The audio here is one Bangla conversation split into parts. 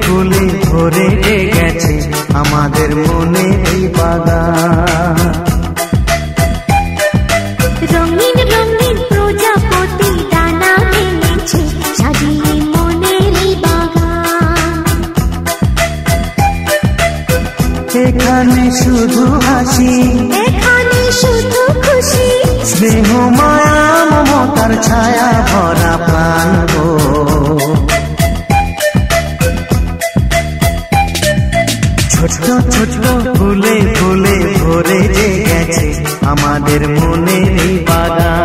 ফুলে ভরে গেছে আমাদের মনে এই বাগান। রঙিন রঙিন প্রজাপতি ডানা মেলেছে সাজিয়ে মনের এই বাগান। এখানে শুধু হাসি, এখানে শুধু খুশি, স্নেহ মায়া মমতার ছায়া ভরা প্রাণ গো। ছোট ছোট ফুলে ফুলে ভরে গেছে আমাদের মনের এই বাগান।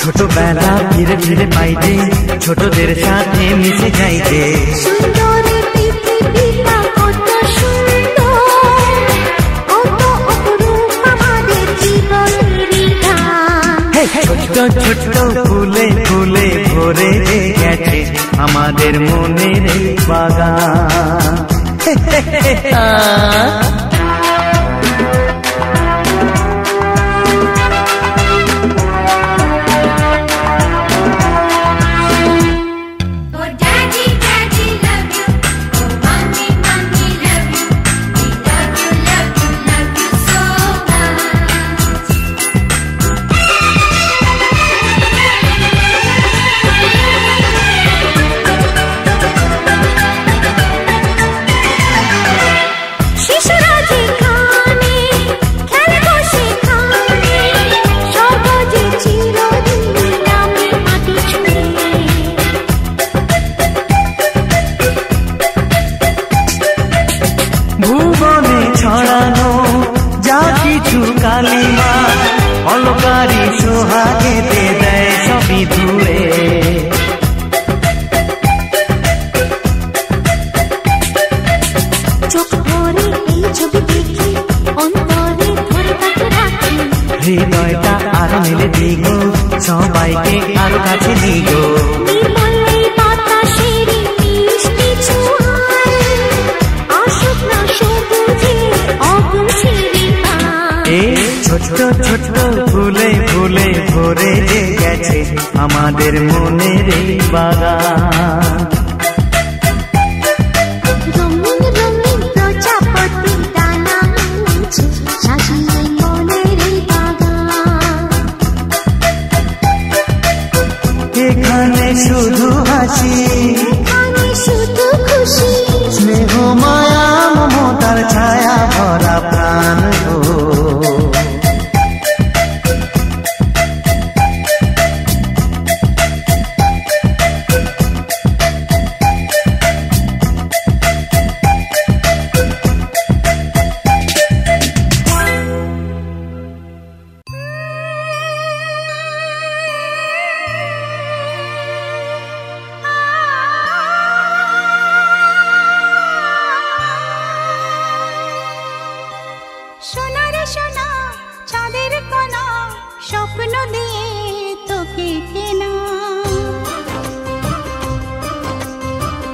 ছোটবেলা ধীরে ধীরে পাইতে ছোটদের সাথে মিশে যাইতে। সুন্দর পৃথিবীটা কত সুন্দর, কত অপরূপ আমাদের জীবনেরই গান। ছোট ছোট ফুলে ফুলে ভরে গেছে আমাদের মনের এই বাগান। ভুবনে ছড়ানো যা কিছু কালিমা অলকারি সোহাগেতে দেয় সবই ধুয়ে। চোখ ভরে এই ছবি দেখি অন্তরে ধরে তাকে রাখি। হৃদয়টা আর মেলে দিগো সবাইকে আরো কাছে দিগো। ছোট ছোট ফুলে ফুলে ভরে গেছে আমাদের মনের এই বাগান। রঙিন রঙিন প্রজাপতি ডানা মেলেছে সাজিয়ে মনের এই বাগান। এখানে শুধু হাসি, এখানে শুধু খুশি, স্নেহ মায়া মমতার ছায়া ভরা প্রাণ গো। সোনা রে সোনা চাঁদের কোনা স্বপ্ন দিয়ে তোকে কেনা।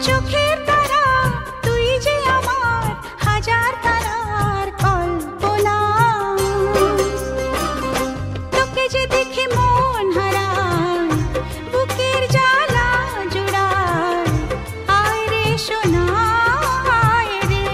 চোখের তারা তুই যে আমার হাজার তারার কল্পনা। তোকে যে দেখে মন হারায় বুকের জ্বালা জুড়ায়। আয় রে সোনা আয় রে,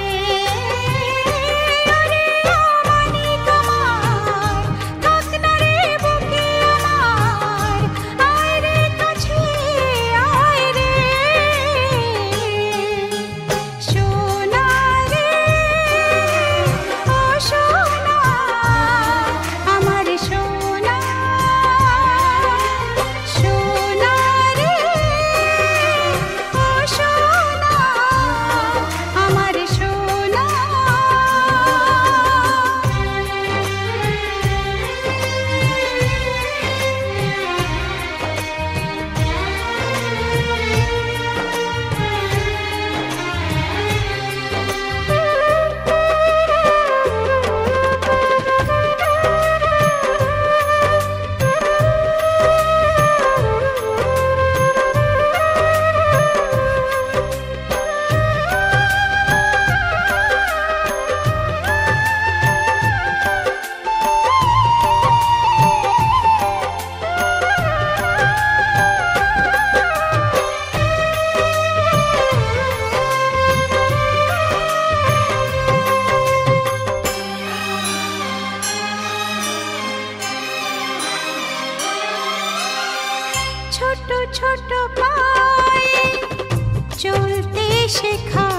শেখা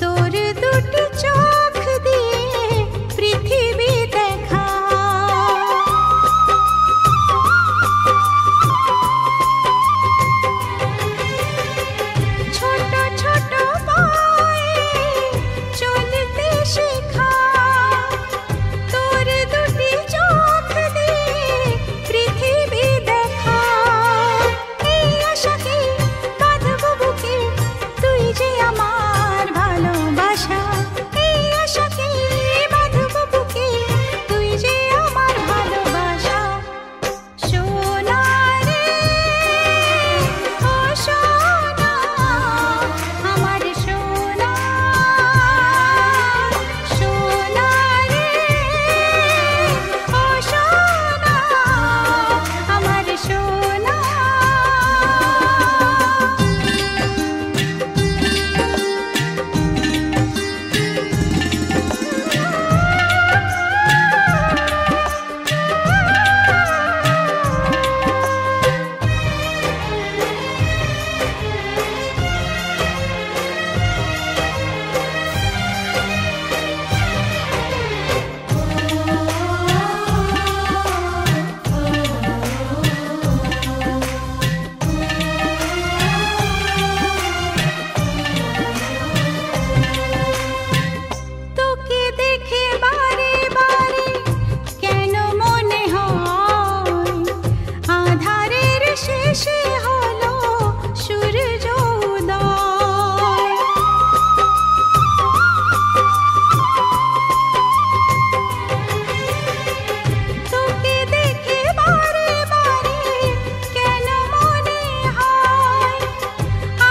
তোর দুটি চোখ দিয়ে পৃথিবী দেখা। ছোট ছোট পায়ে চলতে শেখা তোর দুটি চোখ দিয়ে পৃথিবী দেখা। এই আশাকে বাঁধব বুকে তুই যে আমার ভালোবাসা। এই আশাকে বাঁধব বুকে তুই যে আমার ভালোবাসা। সোনা রে ও সোনা আমার সোনা, সোনা রে ও সোনা আমার সোনা। তোকে দেখে বারে বারে কেন মনে হয় আঁধারের শেষে হলো সূর্য উদয়। তোকে দেখে বারে বারে কেন মনে হয়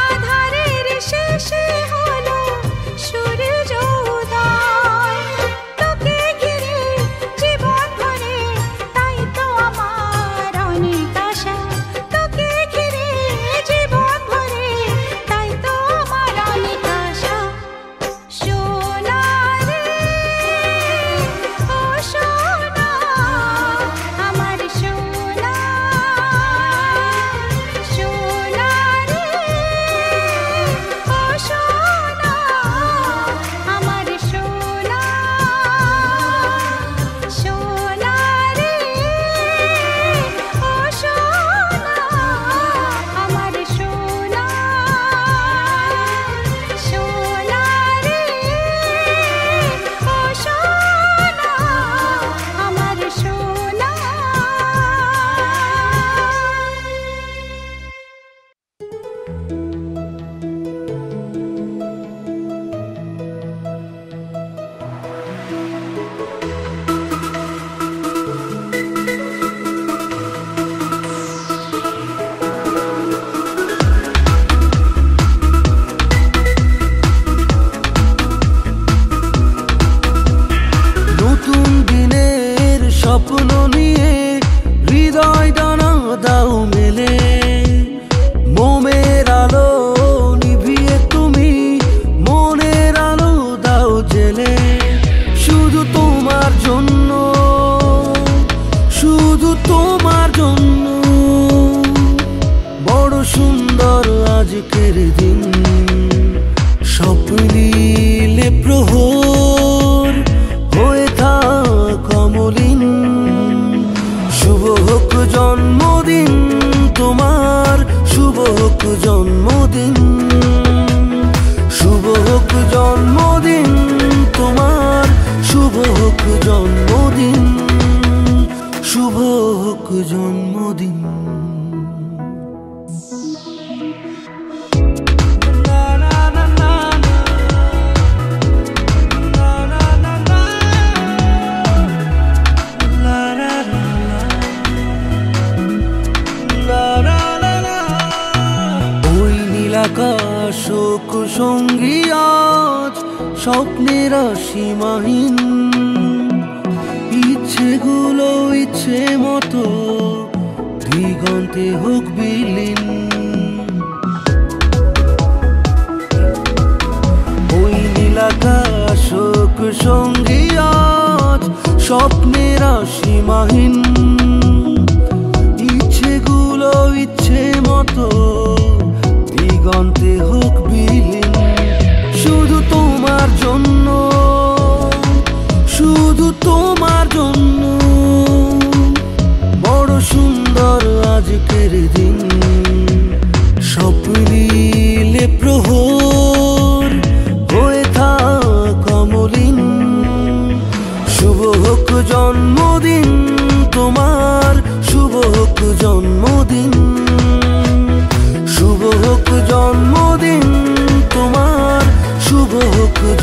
আঁধারের শেষে হলো সূর্য উদয়। তোকে ঘিরে জীবন ভরে তাই তো আমার অনেক আশা। তোকে ঘিরে জীবন ভরে তাই তো আমার অনেক আশা। সোনা রে ও সোনা আমার সোনা, সোনা রে ও সোনা আমার সোনা, সোনা রে ও সোনা আমার সোনা, সোনা রে ও সোনা আমার সোনা। নতুন দিনের স্বপ্ন নিয়ে হৃদয় ডানা দাও মেলে। মোমের আলো নিভিয়ে তুমি মনের আলো দাও জেলে। শুধু তোমার জন্য, শুধু তোমার জন্য বড় সুন্দর আজকের দিন। স্বপ্নিলে প্রহর হয়ে থাক অমলিন। শুভ হোক জন্মদিন তোমার, শুভ হোক জন্মদিন, শুভ হোক জন্মদিন তোমার, শুভ হোক জন্মদিন, শুভ হোক জন্মদিন। ওই নীলাকাশ শোক সঙ্গী আজ স্বপ্নের সীমাহীন। ইচ্ছেগুলো ইচ্ছে মতো দিগন্তে হোক বিলীন। ওই নীলাকাশ শোক সঙ্গী আজ স্বপ্নের সীমাহীন। ইচ্ছেগুলো ইচ্ছে মতো দিগন্তে হোক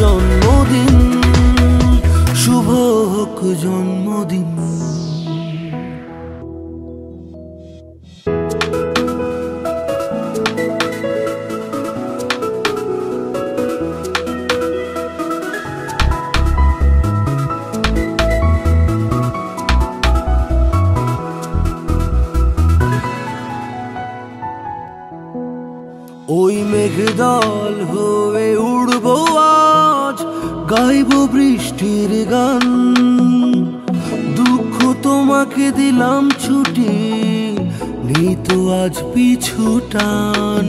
জন্মদিন, শুভ হোক জন্মদিন। ওই মেঘদল হয়ে উড়বো আজ, গাইব বৃষ্টির গান। দুঃখ তোমাকে দিলাম ছুটি, নেই তো আজ পিছু টান।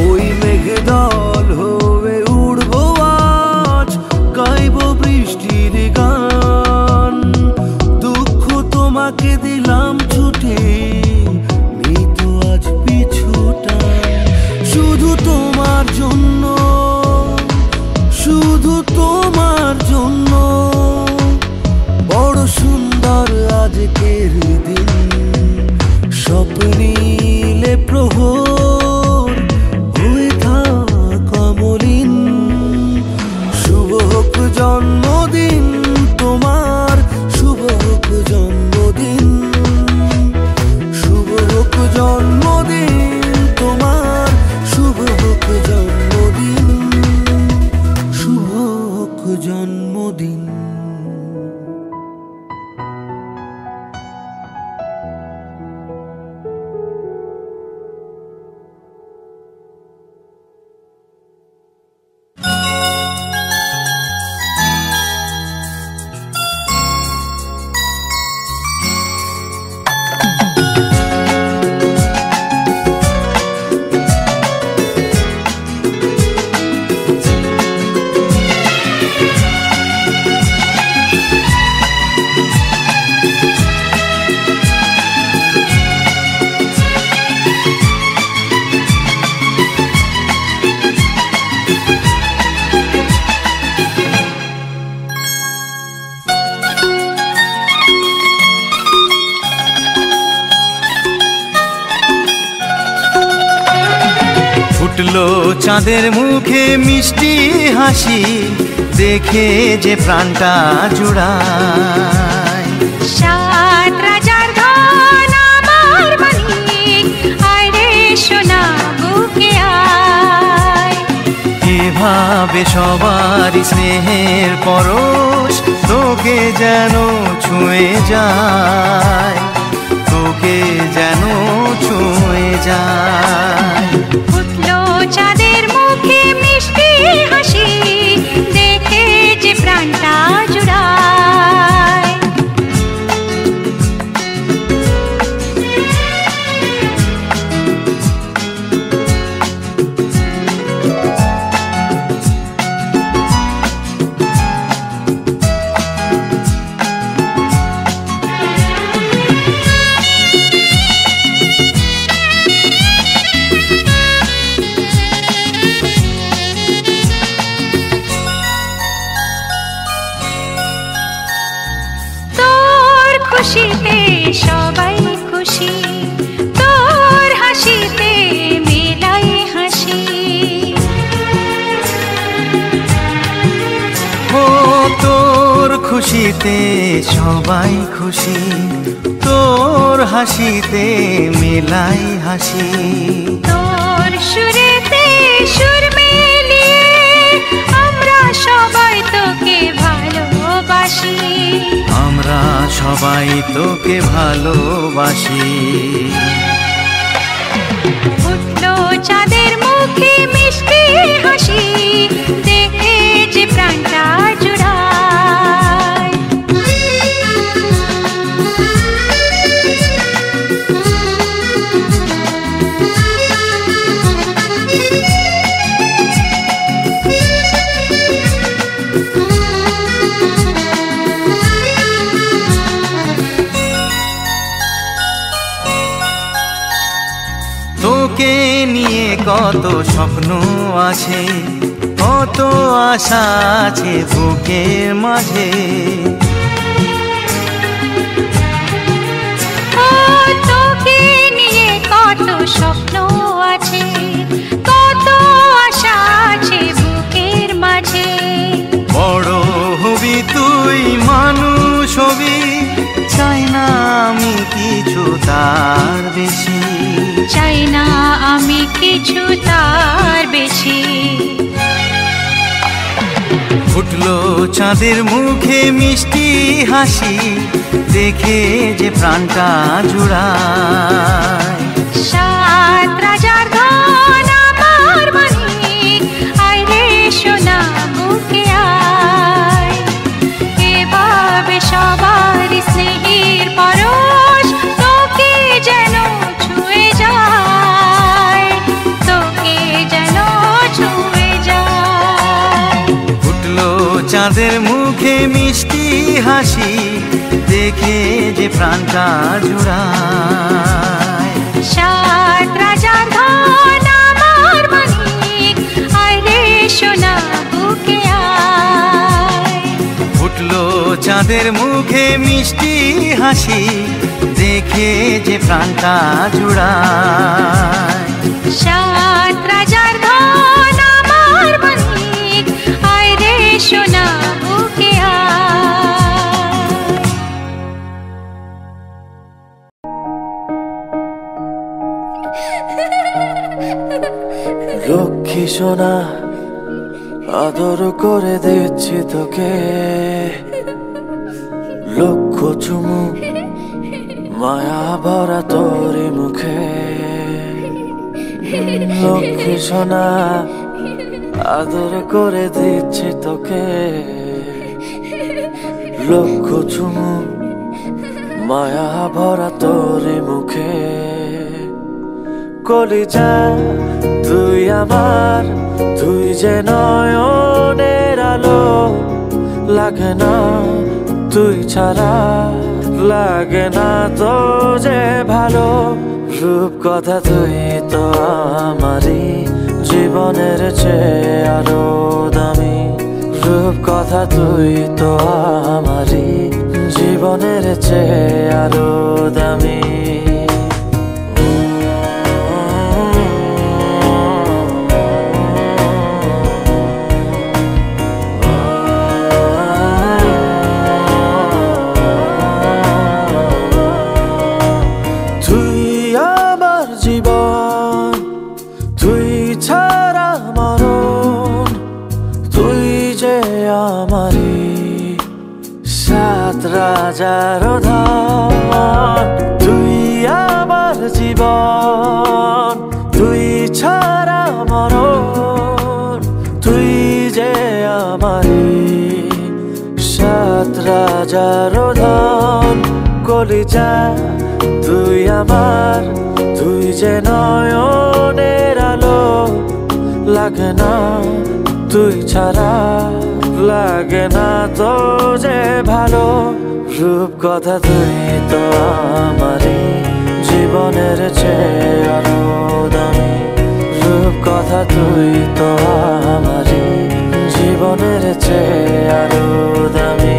ওই মেঘদল হয়ে উড়বো আজ, গাইব বৃষ্টির গান। দুঃখ তোমাকে দিলাম ছুটি, শুধু তোমার জন্য, শুধু তোমার জন্য। বড় সুন্দর আজকের দিন, স্বপ্নিলে প্রহর হয়ে থাক অমলিন। শুভ হোক জন্মদিন তোমার, শুভ হোক জন্মদিন, শুভ হোক জন্মদিন তোমার, শুভ হোক জন্মদিন, শুভ হোক জন্মদিন। ফুটলো চাঁদের মুখে মিষ্টি হাসি, দেখে যে প্রাণটা জুড়ায়। সাত রাজার ধন আমার মালিক, আয় রে সোনা বুকে আয়। এভাবে সবার স্নেহের পরশ তোকে যেন ছুঁয়ে যায়, তোকে যেন ছুঁয়ে যায়। ফুটলো চাঁদের মুখে মিষ্টি হাসি, দেখে যে প্রাণটা জুড়ায়। খুশিতে সবাই খুশি, তোর হাসিতে মেলাই হাসি। ও তোর খুশিতে সবাই খুশি, তোর হাসিতে মেলাই হাসি। তোর সুরেতে সুর মিলিয়ে আমরা সবাই তোকে ভালোবাসি, আমরা সবাই তোকে ভালোবাসি। ফুটলো চাঁদের মুখে মিষ্টি হাসি, দেখে যে প্রাণটা জুড়ায়। তোকে নিয়ে কত স্বপ্ন আছে, কত আশা আছে বুকের মাঝে। তোকে নিয়ে কত স্বপ্ন আছে, কত না আমি কিছু তার বেশি। ফুটলো চাঁদের মুখে মিষ্টি হাসি, দেখে যে প্রাণটা জুড়ায়। সাত রাজার ধন আমার মানিক, আয় রে সোনা বুকে আয়। এভাবে সবার স্নেহের পরশ তোকে যেন ছুঁয়ে যায়, তোকে যেন ছুঁয়ে যায়। ফুটলো চাঁদের মুখে মিষ্টি হাসি, দেখে যে প্রাণটা জুড়ায়। সাত রাজার ধন আমার মানিক, আয় রে সোনা বুকে আয়। ফুটলো চাঁদের মুখে মিষ্টি হাসি, দেখে যে প্রাণটা জুড়ায়। সাত রাজার ধন আমার মানিক, আয় রে সোনা বুকে আয়। লক্ষ্মী সোনা আদর করে দিচ্ছি তোকে, লক্ষ চুমু মায়া ভরা তোরি মুখে। লক্ষ্মী সোনা আদর করে দিচ্ছি তোকে, লক্ষ চুমু মায়া ভরা তোরি মুখে। কলিজা তুই আমার, তুই যে নয়নের আলো, লাগে না তুই ছাড়া, লাগে না তো যে ভালো। রূপ কথা তুই তো আমারই জীবনের চেয়ে আরো দামি, রূপ কথা তুই তো আমারই জীবনের চেয়ে আরো দামি। রাজার ধন তুই আমার জীবন, তুই ছাড়া মরণ, তুই যে আমারি সাত রাজার ধন। কলিজা তুই আমার, তুই যে নয়নের আলো, লাগে না তুই ছাড়া, লাগে না তো যে ভালো। রূপ কথা তুই তো আমারই জীবনের চেয়ে আরো দামি, রূপ কথা তুই তো আমারই জীবনের চেয়ে আরো দামি।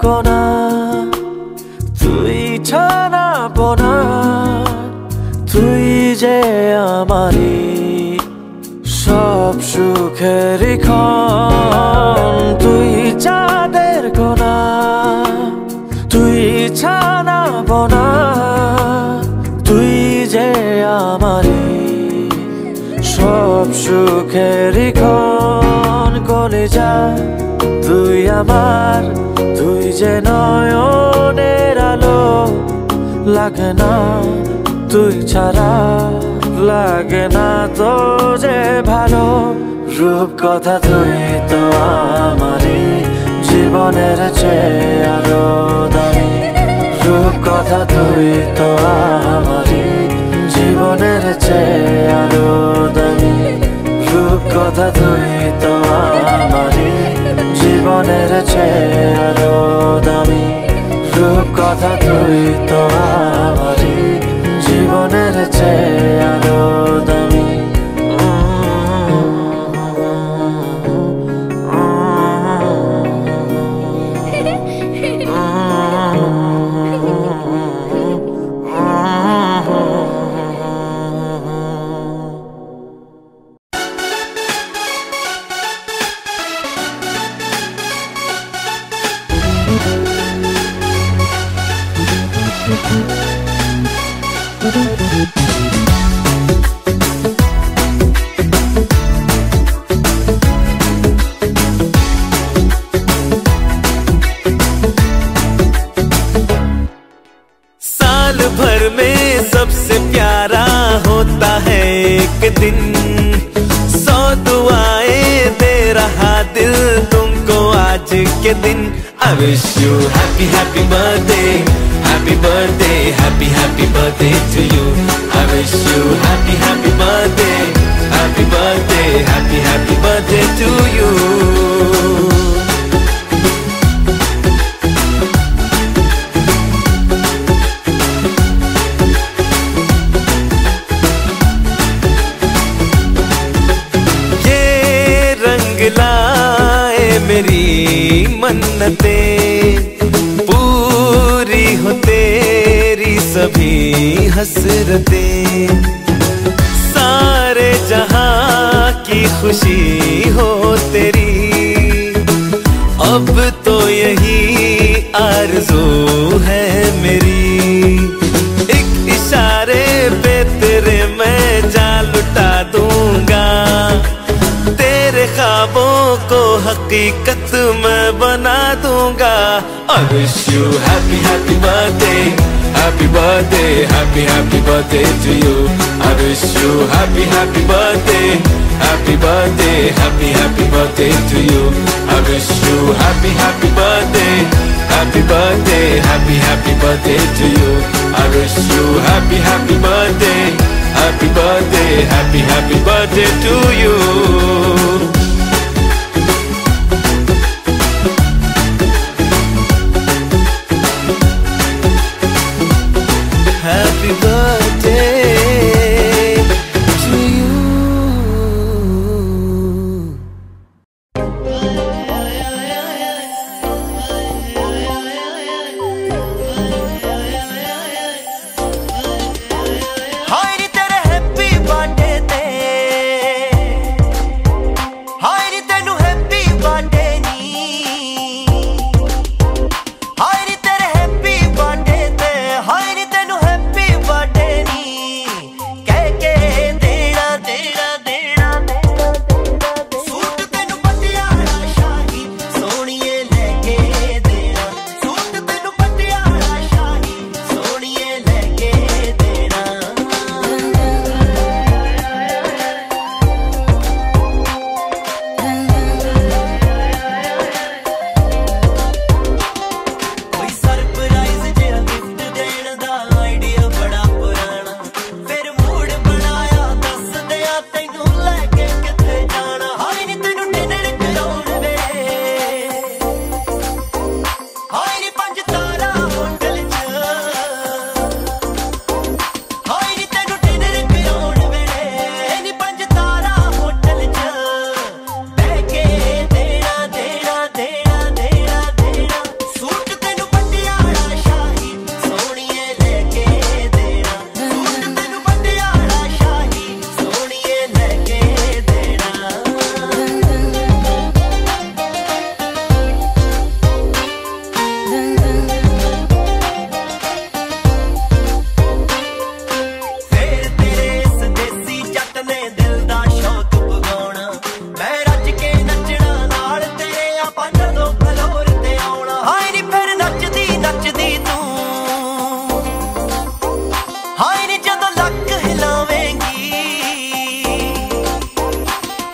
কোনা তুই ছানা বোনা, তুই যে আমারি সব সুখের ক্ষণ। তুই চাঁদের কোনা, তুই ছানা বোনা, তুই যে আমারি সব সুখের ক্ষণ। কলিজা তুই আমার, তুই যে নয়নের আলো, লাগে না তুই ছাড়া, লাগে না তো যে ভালো। রূপ কথা তুই তো আমারই জীবনের চেয়ে আরো দামি, রূপ কথা তুই তো আমারই জীবনের চেয়ে আরো দামি, রূপ কথা তুই তো আমারই জীবনের চেয়ে আরো দামি, রূপ কথা তুই তো আমারই জীবনের চেয়ে আরো দামি। साल भर में सबसे प्यारा होता है एक दिन, 100 दुआएं दे रहा दिल तुमको आज के दिन। I wish you happy happy birthday, happy birthday, happy happy birthday to you. I wish you happy happy birthday, happy birthday, happy happy birthday to you. लाए मेरी मन्नतें, पूरी हो तेरी सभी हसरतें, सारे जहां की खुशी हो तेरी, अब तो यही आरज़ू है मेरी। एक इशारे पे तेरे मैं जान लुटा दूंगा, तेरे ख्वाबों को हकीकत मैं बना दूंगा। I wish you happy happy birthday, happy birthday, happy happy birthday to you. I wish you happy happy birthday, happy birthday, happy happy birthday to you. I wish you happy happy birthday, happy birthday, happy happy birthday to you. I wish you happy happy birthday, happy birthday, happy happy birthday to you. Happy birthday to you. हाय नी तेरे हैप्पी बर्थडे ते, हाय नी तेनू हैप्पी बर्थडे नी, हाय नी तेरे हैप्पी बर्थडे ते, हाय नी तेनू हैप्पी बर्थडे नी, कह के देना देना देना देना सूट तेनू पटियाला शाही सोहणीए लेके देना, सूट तेनू पटियाला शाही सोहणीए लेके देना। कोई सरप्राइज जिहा गिफ्ट देण दा आइडिया बड़ा पुराना, फिर मूड बनाया दस दिया तैनू लैके किथे जाना। हाय नी तैनू डिनर कराउण वे, हाय नी 5 तारा होटल च, हाय नी तैनू डिनर कराउण वेले नी 5 तारा होटल च, बह के देना देना देना देना देना सूट तेनू पटियाला शाही सोहणीए लेके देना, सूट तेनू पटियाला शाही सोहणीए लेके देना। ਫੇਰ ਤੇਰੇ ਇਸ ਦੇਸੀ ਜੱਟ ਨੇ ਦਿਲ ਦਾ ਸ਼ੌਕ ਪਗਾਉਣਾ, ਮੈਂ ਰੱਜ ਕੇ ਨੱਚਣਾ ਨਾਲ ਤੇਰੇ ਆਪਾਂ ਜਦੋਂ ਫਲੋਰ ਤੇ ਆਉਣਾ। ਹਾਏ ਨੀ ਫਿਰ ਨੱਚਦੀ ਨੱਚਦੀ ਤੂੰ, ਹਾਏ ਨੀ ਜਦੋਂ ਲੱਕ ਹਿਲਾਵੇਂਗੀ,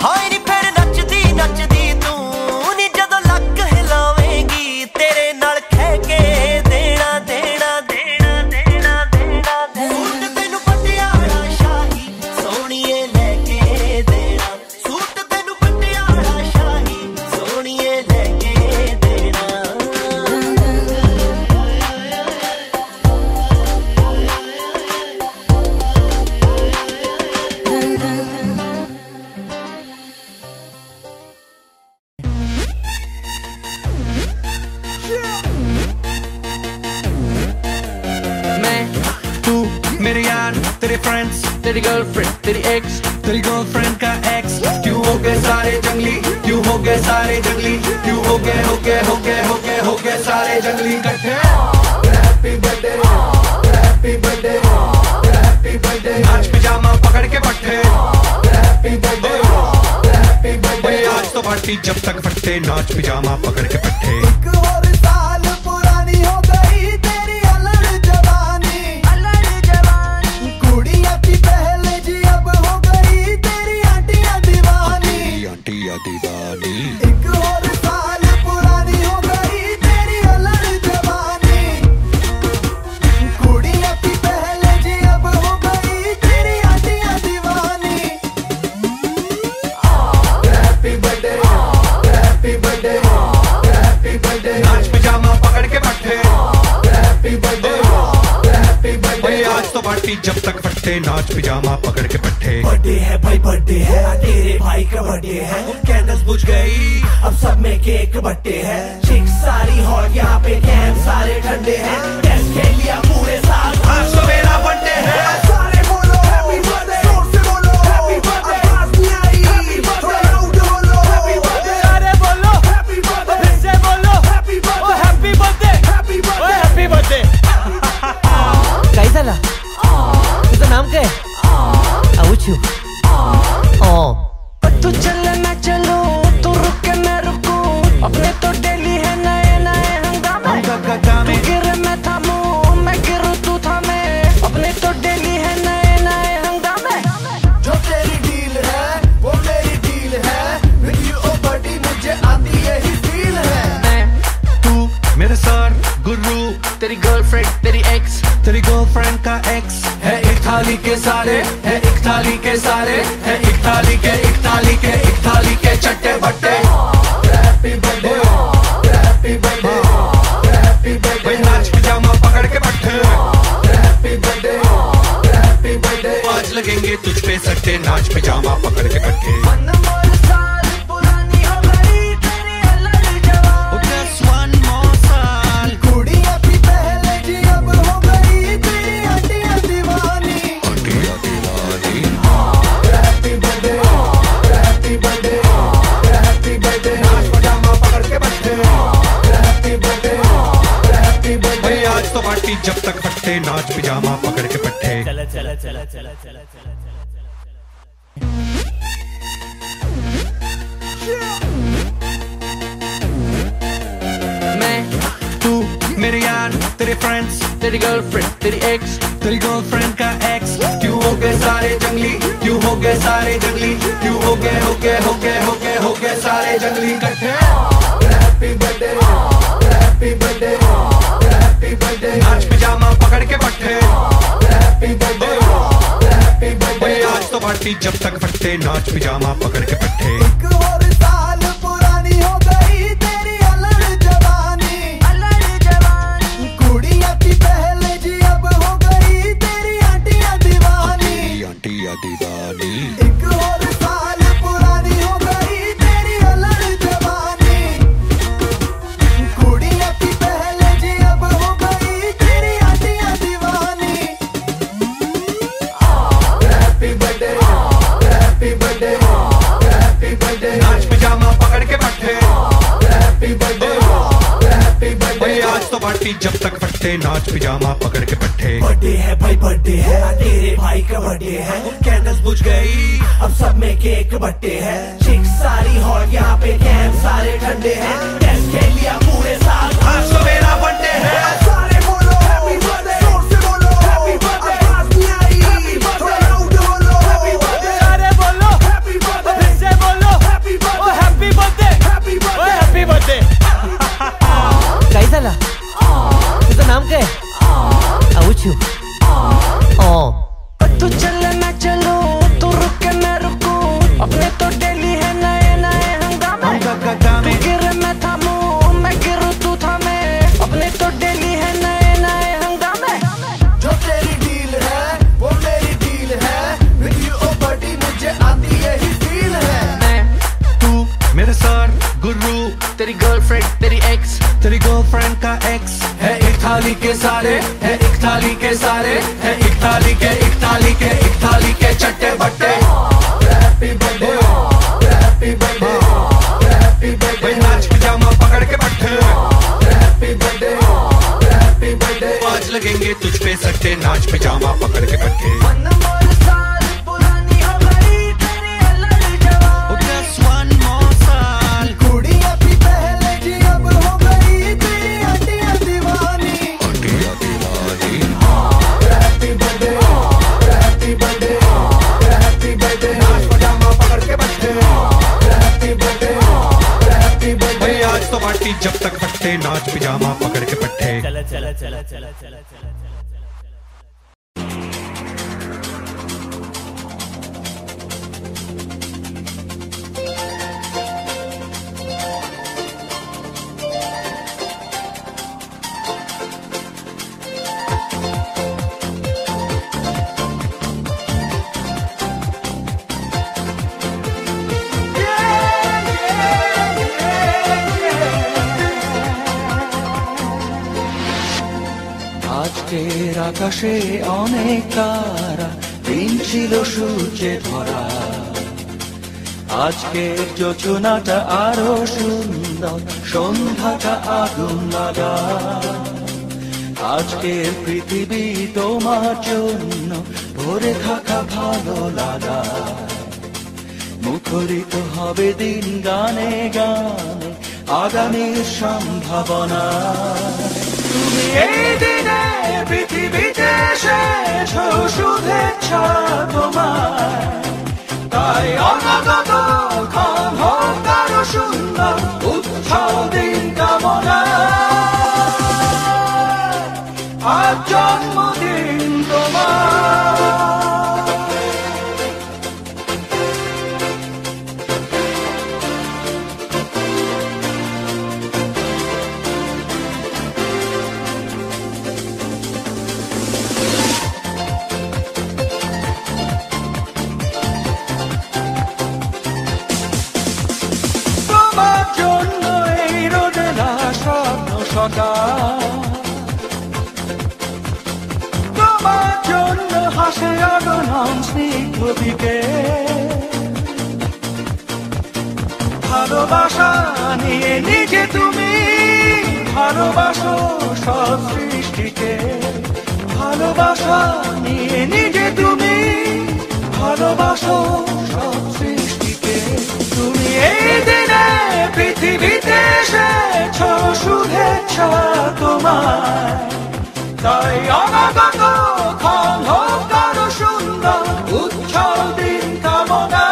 ਹਾਏ ਨੀ ਫਿਰ ਨੱਚਦੀ ਨੱਚਦੀ ਤੂੰ ਨੀ ਜਦੋਂ ਲੱਕ ਹਿਲਾਵੇਂਗੀ, ਤੇਰੇ ਨਾਲ ਖਹਿ ਕੇ ਦੇਣਾ ਦੇਣਾ ਦੇਣਾ ਦੇਣਾ ਦੇਣਾ ਸੂਟ ਤੈਨੂੰ ਪਟਿਆਲਾ ਸ਼ਾਹੀ ਸੋਹਣੀਏ ਲੈ ਕੇ ਦੇਣਾ, ਸੂਟ ਤੈਨੂੰ ਪਟਿਆਲਾ ਸ਼ਾਹੀ ਸੋਹਣੀਏ ਲੈ ਕੇ ਦੇਣਾ। मैं तू मेरे यार, तेरे फ्रेंड्स, तेरी गर्लफ्रेंड तेरी एक्स, तेरी गर्लफ्रेंड का एक्स, क्यों हो गए सारे जंगली, क्यों हो गए सारे जंगली, क्यों हो गए हो गए हो गए हो गए हो गए सारे जंगली इकट्ठे। Happy birthday, happy birthday, happy happy birthday नाच पिजामा पकड़ के पट्टे हैप्पी बर्थडे हैप्पी बर्थडे आज तो पार्टी जब तक फटते नाच पिजामा पकड़ के पट्टे एक और साल पुरानी हो गई तेरी अलड़ जवानी कुड़िया की पहले जी अब हो गई तेरी आंटियां दीवानी आंटियां दीवानी एक और साल पुरानी हो गई तेरी अलड़ जवानी कुड़िया की पहले जी अब हो गई तेरी आंटियां दीवानी happy birthday happy birthday happy birthday नाच पिजामा पकड़ के पट्टे हैप्पी बर्थडे हैप्पी बर्थडे आज तो पार्टी जब तक फटते नाच पिजामा पकड़ के पट्टे बर्थडे है भाई बर्थडे है तेरे भाई का बर्थडे है कैंडल्स बुझ गई अब सब में केक बट्टे है चिक सारी हॉट यहाँ पे कैंप सारे ठंडे हैं टेस्ट खेल लिया पूरे साल आज तो मेरा बर्थडे है सारे बोलो हैप्पी बर्थडे जोर से बोलो हैप्पी बर्थडे आवाज नहीं आई थोड़ा लाउड बोलो हैप्पी बर्थडे सारे बोलो हैप्पी बर्थडे फिर से बोलो हैप्पी ओ बर्थडे हैप्पी बर्थडे हैप्पी ओ बर्थडे हैप्पी बर्थडे काय झाला तुझं नाम काय आऊचू तू चले मैं चलूं तू रुके मैं रुकूं अपने तो डेली है नए नए हंगामे तू गिरे मैं थामूं मैं गिरूं तू थामे अपने तो डेली है नए नए हंगामे जो तेरी डील है वो मेरी डील है विद यू ओ बडी मुझे आती यही फील है मैं तू मेरे सर गुरु तेरी गर्लफ्रेंड तेरी एक्स तेरी गर्लफ्रेंड का एक्स है एक थाली के सारे है एक थाली के सारे है एक थाली के एक थाली के एक थाली के चट्टे बट्टे happy birthday happy birthday happy birthday नाच पिजामा पकड़ के पट्टे हैप्पी बर्थडे हैप्पी बर्थडे आज लगेंगे तुझ पे सट्टे नाच पिजामा पकड़ के पट्टे अनमोल साल पुरानी हो गई तेरी अलग जवानी Just one more साल कुड़िया की पहले जी अब हो गई तेरी आंटियां दीवानी आंटियां दीवानी happy birthday happy birthday happy birthday नाच पिजामा पकड़ के पट्टे हैप्पी बर्थडे हैप्पी बर्थडे आज तो पार्टी जब तक फटते नाच पिजामा पकड़ के पट्टे मैं तू मेरे यार तेरे फ्रेंड्स तेरी गर्लफ्रेंड तेरी एक्स तेरी गर्लफ्रेंड का एक्स क्यों हो गए सारे जंगली क्यों हो गए सारे जंगली क्यों हो गए हो गए हो गए हो गए हो गए सारे जंगली इकट्ठे happy birthday happy birthday happy birthday नाच पिजामा पकड़ के पट्टे हैप्पी बर्थडे हैप्पी बर्थडे आज तो पार्टी जब तक फटते नाच पिजामा पकड़ के पट्टे एक और साल पुरानी हो गई तेरी अलड़ जवानी कुड़िया की पहले जी अब हो गई तेरी आंटियां दीवानी आंटियां दीवानी एक और साल पुरानी हो गई तेरी अलड़ जवानी कुड़िया की पहले जी अब हो गई तेरी आंटियां दीवानी happy birthday happy birthday happy birthday नाच पिजामा पकड़ के पट्टे हैप्पी बर्थडे हैप्पी बर्थडे आज तो पार्टी जब तक फटते नाच पिजामा पकड़ के पट्टे बर्थडे है भाई बर्थडे है तेरे भाई का बर्थडे है कैंडल्स बुझ गई अब सब में केक बट्टे हैं चिक सारी हॉट यहाँ पे कैंप सारे ठंडे हैं टेस्ट खेल लिया पूरे साल आज तो मेरा बर्थडे है सारे बोलो हैप्पी बर्थडे जोर से बोलो हैप्पी बर्थडे आवाज नहीं आई थोड़ा लाउड बोलो हैप्पी बर्थडे सारे बोलो हैप्पी बर्थडे फिर से बोलो हैप्पी ओ बर्थडे हैप्पी बर्थडे हैप्पी ओ बर्थडे हैप्पी बर्थडे काय झाला तुझं नाम काय आऊचू तू चले मैं चलूं तू रुके मैं रुकूं अपने तो डेली है नए नए हंगामे तू गिरे मैं थामूं मैं गिरूं तू थामे अपने तो डेली है नए नए हंगामे जो तेरी डील है वो मेरी डील है विद यू ओ बडी मुझे आती यही फील है मैं तू मेरे सर गुरु तेरी गर्लफ्रेंड तेरी एक्स तेरी गर्लफ्रेंड का एक्स है एक थाली के सारे है एक थाली के सारे है एक थाली के एक थाली के एक थाली के चट्टे बट्टे happy birthday happy birthday happy birthday नाच पिजामा पकड़ के पट्टे हैप्पी बर्थडे हैप्पी बर्थडे आज लगेंगे तुझ पे सट्टे नाच पिजामा पकड़ के पट्टे जब तक फट्टे नाच पिजामा पकड़ के पट्टे चला चला चला चला चला चला আজকের আকাশে অনেক তারা, দিন ছিল সূর্যে ভরা। আজকের যোজনাটা আরো সুন্দর, সন্ধ্যাটা আগুন লাগা। আজকের পৃথিবী তোমার জন্য ভরে থাকা ভালো লাগা। মুখরিত হবে দিন গানে গানে, আগামীর সম্ভাবনা। তুমি এই দিনে পৃথিবীতে এসেছো, শুভেচ্ছা তোমায়। তাই অনাগত ক্ষণ হোক আরো সুন্দর, উৎসব দিন কামনা। আজ জন্মদিন তোমার। তোমার জন্য হাসে আগমন স্নিগ্ধ দিকে। ভালোবাসা নিয়ে নিজে তুমি ভালোবাসো সব সৃষ্টিকে। ভালোবাসা নিয়ে নিজে তুমি ভালোবাসো সব সৃষ্টিকে। তুমি এই দিনে পৃথিবীতে এসেছো, শুভেচ্ছা তোমায়। তাই অনাগত ক্ষণ হোক আরো সুন্দর, উৎসব দিন কামনা।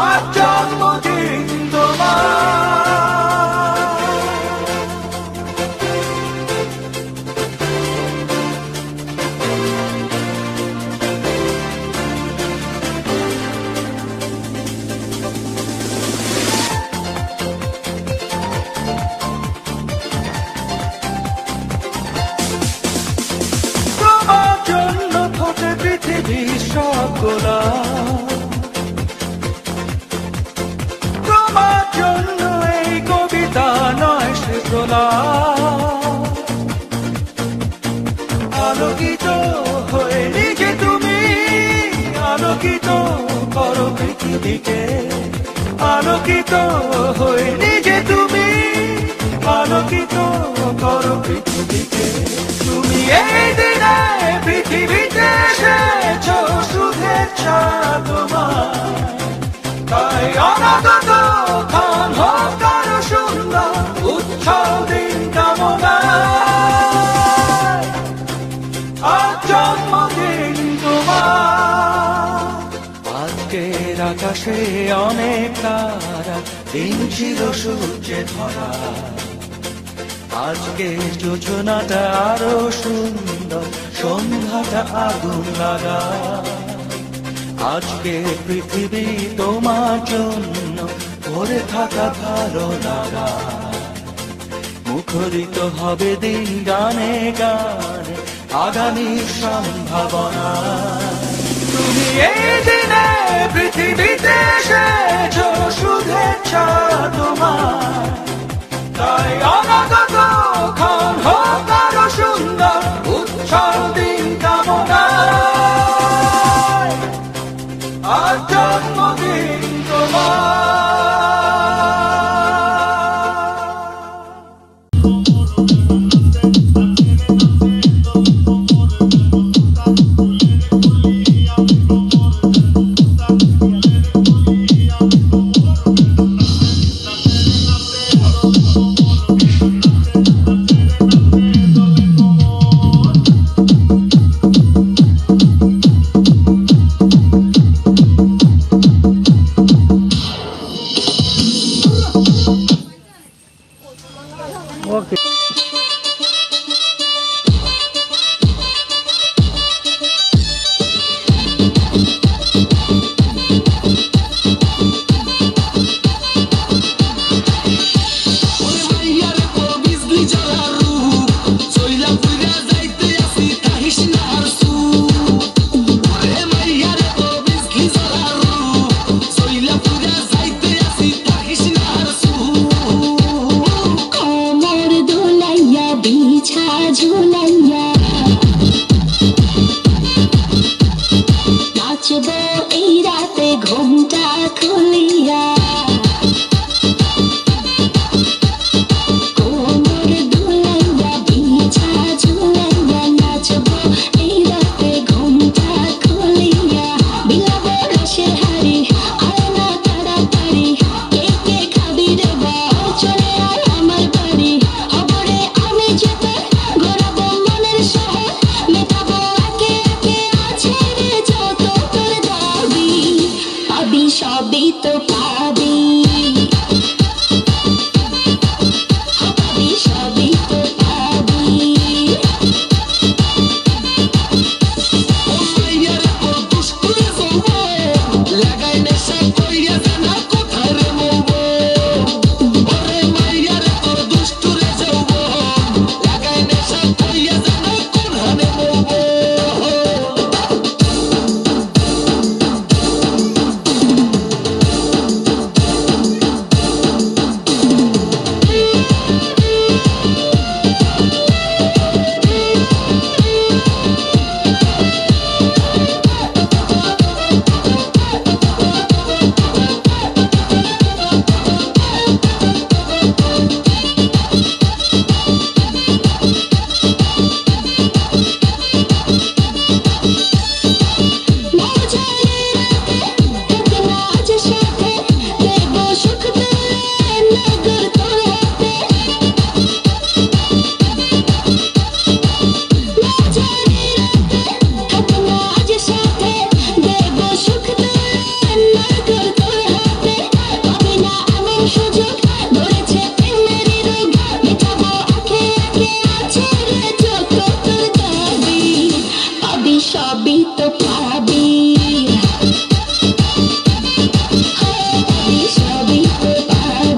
আজ জন্মদিন তোমার। তোমার জন্য এই কবিতা নয় সে তোলা। আলোকিত হয়ে নিজে তুমি আলোকিত করো পৃথিবীকে। আলোকিত হয়ে নিজে তুমি আলোকিত করো পৃথিবীকে। তুমি এই দিনে পৃথিবীতে এসেছো, শুভেচ্ছা তোমার। তাই অনাগত ক্ষণ হোক আরো সুন্দর, উৎসব দিন কামনা। আজ জন্মদিন তোমার। আজকের আকাশে অনেক তারা, দিন ছিল সূর্যে ধরা। আজকের যোজনাটা আরো সুন্দর, সন্ধ্যাটা আগুন লাগা। আজকে পৃথিবী তোমার জন্য ভরে থাকা ভালো লাগা। মুখরিত হবে দিন গানে গানে, আগামীর সম্ভাবনা। তুমি এই দিনে পৃথিবীতে এসেছো, শুভেচ্ছা তোমার। তাই অনাগত ক্ষণ হোক আরো সুন্দর, উৎসব দিন কামনা। আজ জন্মদিন তোমার। সবই তো পাবি সবই তো পাবি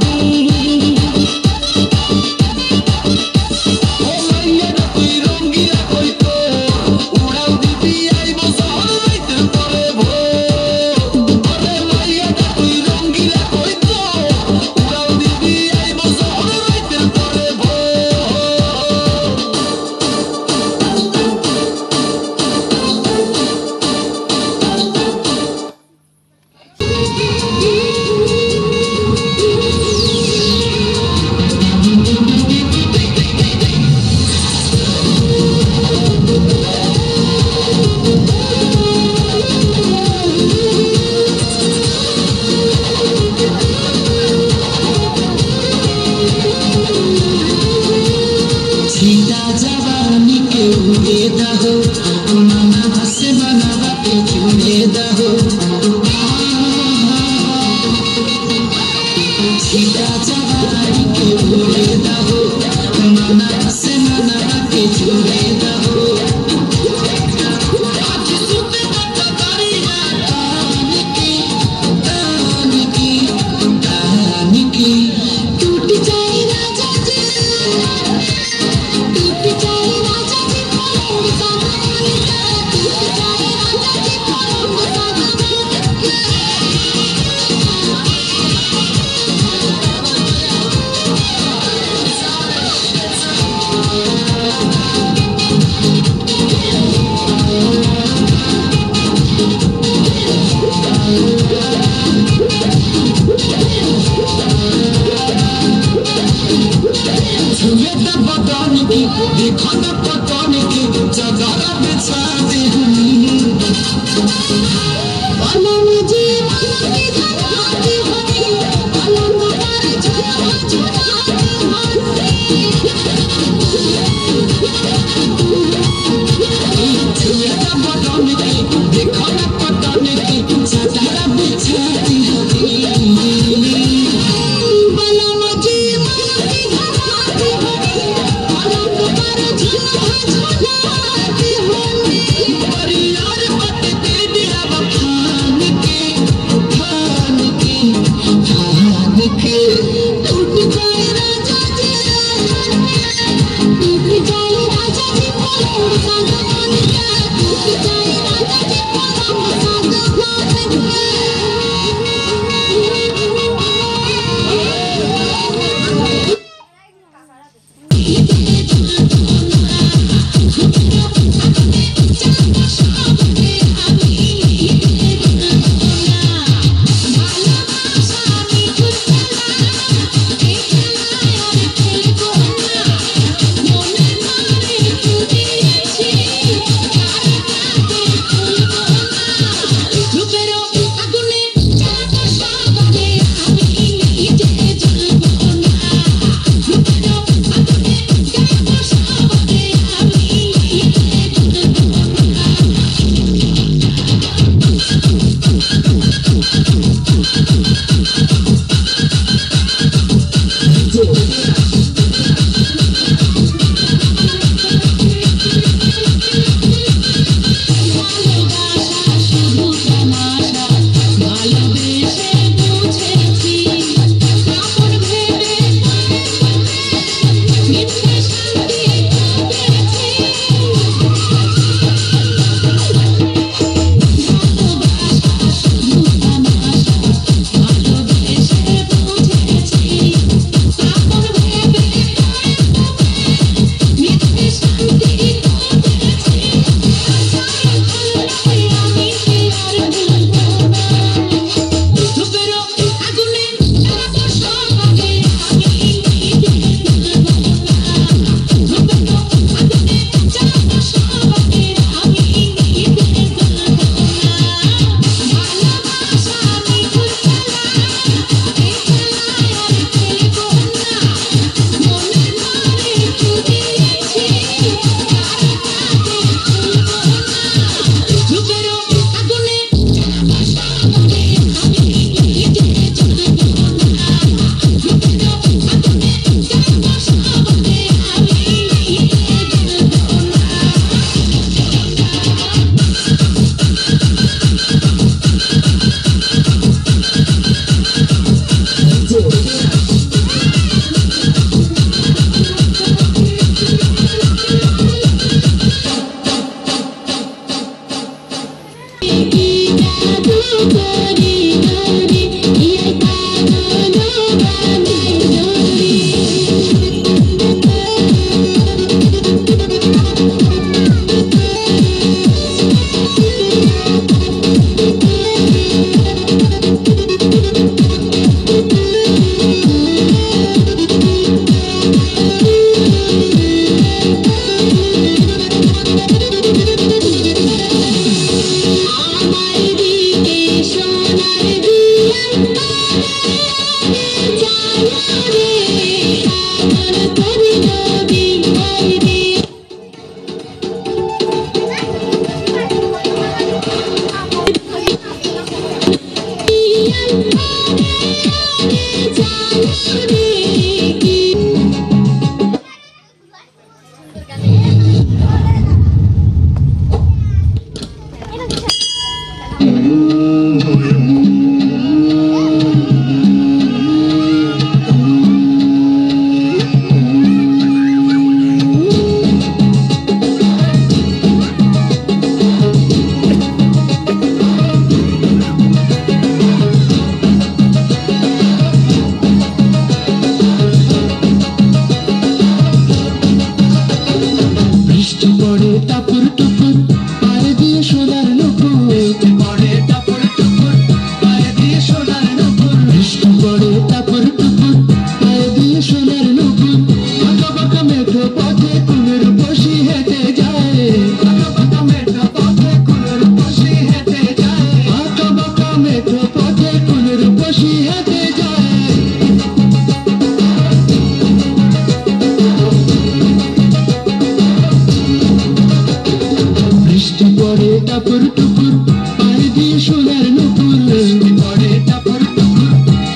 টাপুর টুপুর পায়ে দিয়ে সোনার নুপুর বৃষ্টি পড়ে টাপুর টুপুর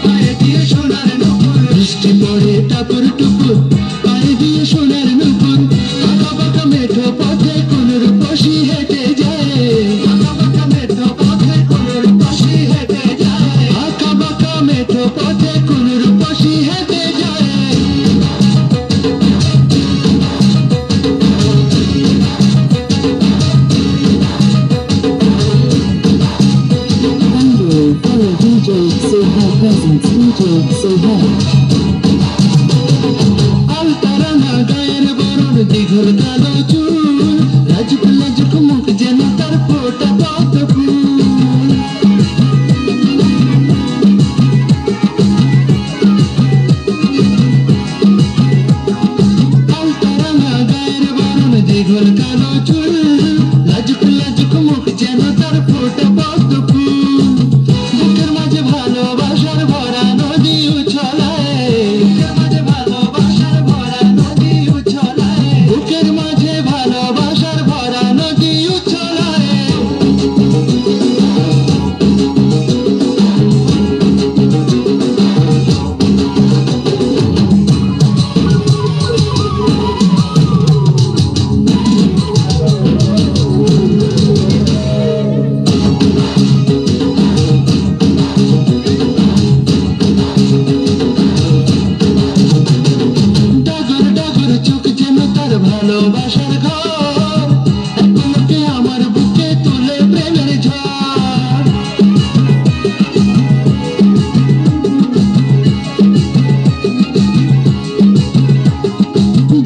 পায়ে দিয়ে সোনার নুপুর বৃষ্টি পড়ে টাপুর টুপুর পায়ে দিয়ে সোনার নুপুর আঁকা বাঁকা মেঠো পথে কোন রূপসী হেঁটে যায় আঁকা বাঁকা মেঠো পথে কোন রূপসী হেঁটে যায় আঁকা বাঁকা মেঠো পথে কোন রূপসী হেঁটে যায় আলতারানা গায়ের বরণ দীঘল কালো চুল রাজকুলা মুখ যেন তার ফোটা পদ্ম ফুল আলতারানা গায়ের বরণ দীঘল কালো চুল রাজকুলা মুখ যেন তার ফোটা পদ্ম ফুল বুকের মাঝে ভালোবাসার ভরা নদী উছলায় বুকের মাঝে ভালোবাসার ভরা নদী উছলায় বুকের মাঝে ভালোবাসার ভরা নদী উছলায় ডাগর ডাগর চোখ যেন তার ভালোবাসার ঘর এক পলকে আমার বুকে তুলে প্রেমের ঝড়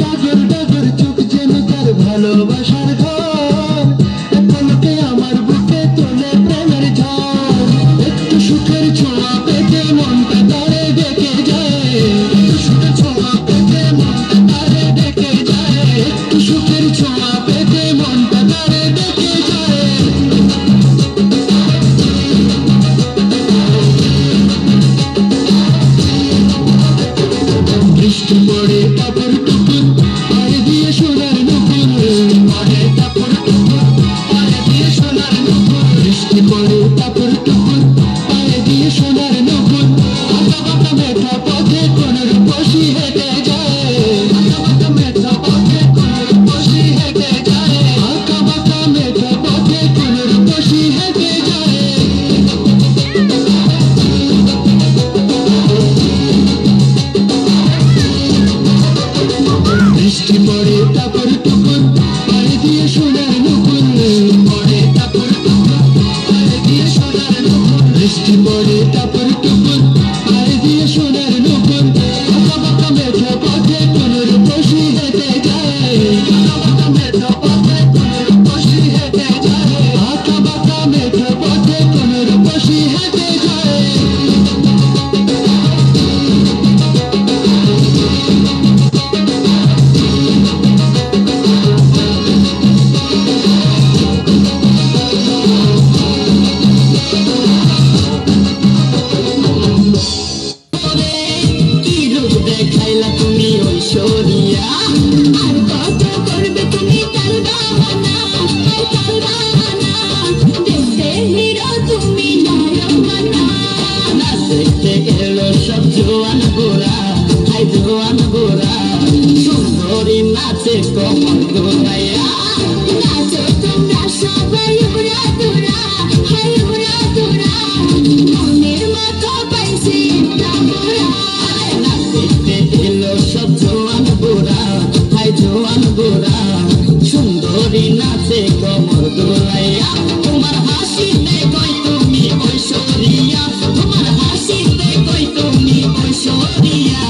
ডাগর ডাগর চোখ যেন তার ভালোবাসার ঘর এক পলকে আমার বুকে তুলে প্রেমের ঝড় একটু সুখের ছোঁয়া পেতে মনটা তারে ডেকে যায় একটু সুখের ছোঁয়া পেতে মনটা তারে ডেকে যায় একটু সুখের ছোঁয়া পেতে মনটা তারে ডেকে যায় বৃষ্টি পড়ে টাপুর টুপুর পায়ে দিয়ে সোনার নুপুর পড়ে টাপুর টুপুর পায়ে দিয়ে সোনার নুপুর বৃষ্টি পড়ে টাপুর টুপুর পায়ে দিয়ে সোনার নুপুর আঁকা বাঁকা মেঠা পথে কোন রূপসী হেঁটে যায় আঁকা বাঁকা মেঠা পথে কোন রূপসী হেঁটে যায় আঁকা বাঁকা মেঠা পথে কোন রূপসী হেঁটে যায় বৃষ্টি পড়ে টাপুর টুপুর পায়ে দিয়ে সোনার নুপুর পড়ে টাপুর টুপুর পায়ে দিয়ে সোনার নুপুর বৃষ্টি পড়ে টাপুর টুপুর পায়ে দিয়ে সোনার নুপুর আঁকা বাঁকা মেঠো পথে কোন রূপসী হেঁটে যায় আঁকা বাঁকা মেঠো পথে কোন রূপসী হেঁটে যায় আঁকা বাঁকা মেঠো পথে কোন রূপসী হেঁটে যায় কি রূপ দেখাইলা তুমি ঐশ্বরিয়া আর কত করবে তুমি তার বাহানা দেখতে হিরো তুমি নায়কমানা না দেখতে এলো সব জোয়ান গোরা হাই জোয়ান গোরা সুন্দরী নাচে কমল গোরাইয়া নাচো তোমরা সবাই উড়া দুরা হাই উড়া দুরা মনের মতো পাইছি একটা গোরা না দেখতে এলো সব জোয়ান গোরা হাই জোয়ান গোরা সুন্দরী নাচে কমল গোরাইয়া তোমার হাসিতে কই তুমি ঐশ্বরিয়া তোমার হাসিতে কই তুমি ঐশ্বরিয়া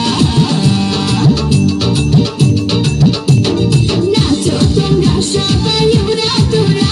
নাচো তোমরা সবাই উড়া দুরা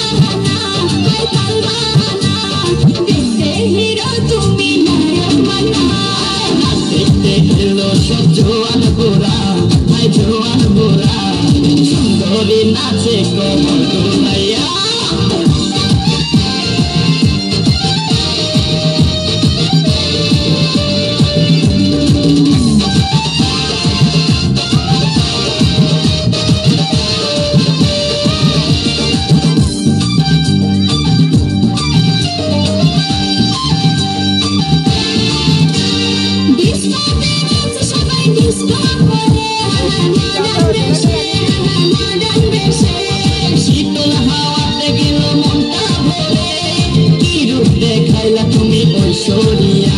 বাহানা হাই কাল বাহানা দেখতে হিরো তুমি নায়ক মানা দেখতে এলো সব জোয়ান গোরা হাই জোয়ান গোরা সুন্দরী নাচে কোমর দোলাইয়া শীতল হাওয়াতে গেল মনটা ভরে কি রূপ দেখাইলা তুমি ঐশ্বরিয়া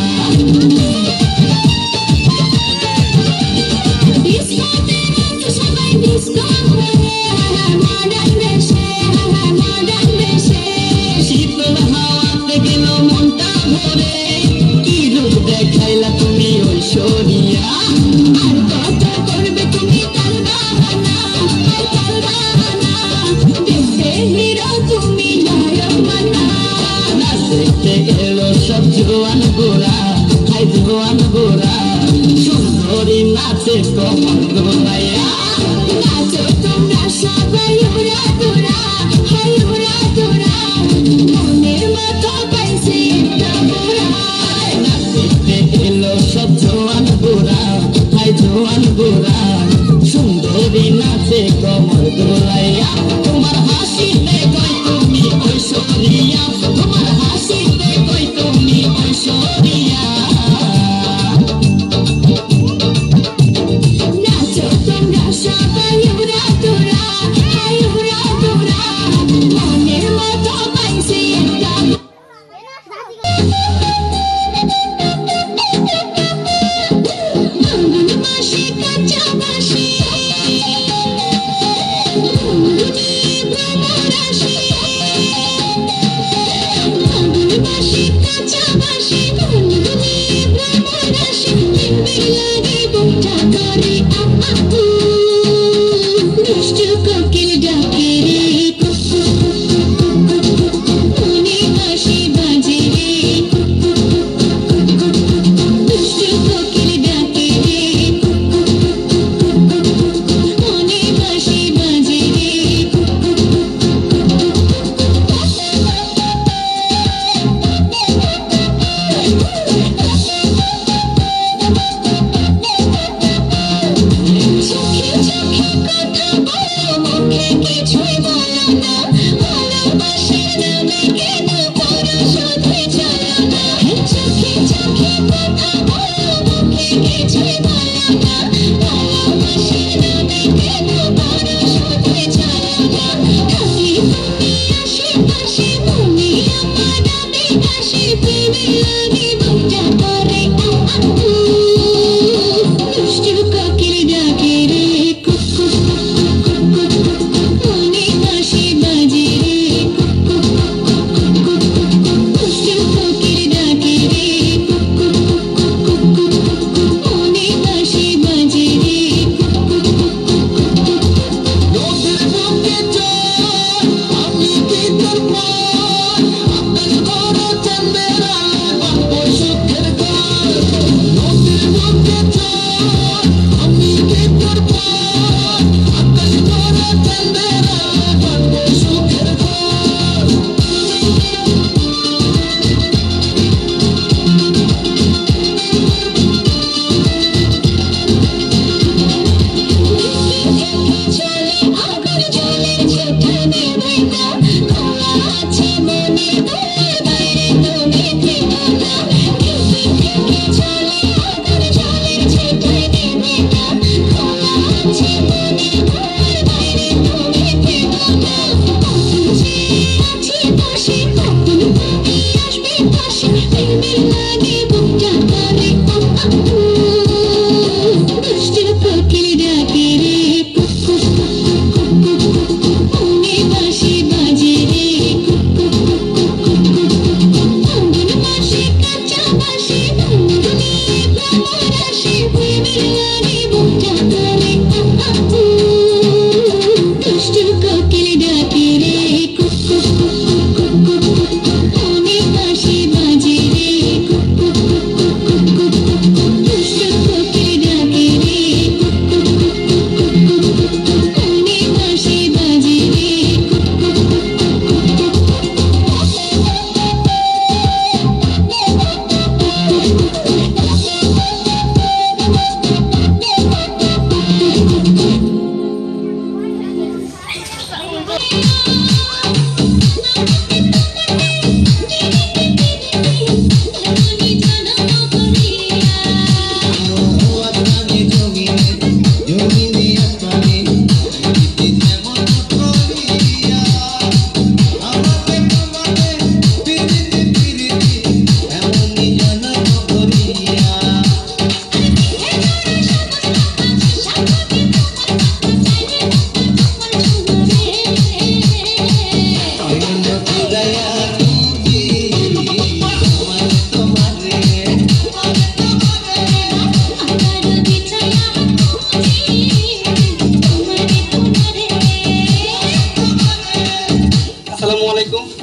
শীতল হাওয়াতে গেল মনটা ভরে কি রূপ দেখাইলা তুমি ঐশ্বরিয়া আর কত করবে তুমি কাল বাহানা হাই কাল বাহানা দেখতে হিরো তুমি নায়ক মানা দেখতে এলো সব জোয়ান গোরা হাই জোয়ান গোরা সুন্দরী নাচে কোমর দোলাইয়া নাচো তোমরা সবাই উড়া দুরা হাই উড়া দুরা মনের মতো পাইছে একটা বুড়া দেখতে এলো সব জোয়ান গোরা হাই জোয়ান গোরা সুন্দরী নাচে কোমর দোলাইয়া তোমার হাসিতে কই তুমি ঐশ্বরিয়া তোমার হাসিতে কই তুমি ঐশ্বরিয়া নাচো তোমরা সবাই উড়া দুরা হাই উড়া দুরা মনের মতো পাইছে একটা ফাল্গুন মাসে কাঁচা বাঁশি ভ্রমরাশি ফাল্গুন মাসে কাঁচা বাঁশি গুনগুনি ভ্রমরাশি কিনবে লাগে বুকটা করে আপু দুষ্টু কোকিল ডাকে রে কুকু মনে বাঁশি বাজে রে দুষ্টু কোকিল ডাকে রে মনে বাঁশি বাজে রে চোখে চোখে কথা বলো মুখে কিছুই বলো না ভালোবাসার নামে কেন করো শুধু চলো না চোখে চোখে কথা বলো মুখে কিছুই বলো না ভালোবাসার নামে কেন করো শুধু চলো না থাকি তুমি আশেপাশে মনে আমার নামে কাশে প্রেমে লাগে বুকটা করে আপু দুষ্টু কোকিল ডাকে রে কুকু মনে বাঁশি বাজে রে দুষ্টু কোকিল ডাকে রে কুকু মনে বাঁশি বাজে রে নদীর বুকে চল আমি কি তোর পর আপনার ঘরে চাঁদের আলো বাঁধবো সুখের ঘর নদীর বুকে চল আমি কি তোর পর আপনার ঘরে চাঁদের আলো বাঁধবো সুখের ঘর চলে আগুন জলের ছোটা নেবে না খোলা আছে মনে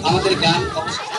আমাদের গান অবশ্যই